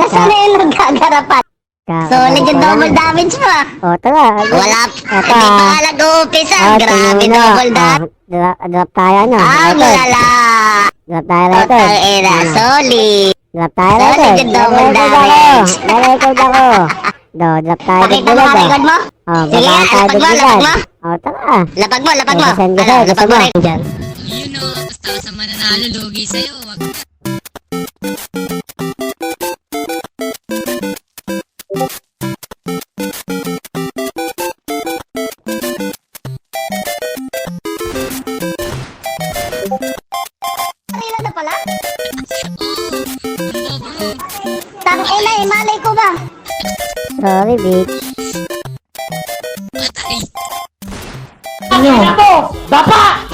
Nasaan na yung nagkagarapan? Solid yung double damage mo ah. O, tara. Wala, Eto, hindi pa nga nag-uumpisa. Grabe tingnan mo na. double damage. Drop tayo, no? Ang Ito. lala. Drop tayo rito. Total era, solid. Drop tayo rito. Solid yung double Nag-record damage. ako. Nag-record ako. Drop tayo Pakita dito mo ulit, ka record mo. Oh, Sige, babaan tayo lapag mo, dito, lapag guys. mo. O, tara. Lapag mo, lapag mo. Send ko Ano, sa'yo, gusto lapag mo mo? rin dyan. Yun o, basta sa mananalo, lugi sa'yo. Wag Kanila na pala? Oo, bro. Tangina eh, malay ko ba? Sorry, bitch. Patay. Ano? Dapa!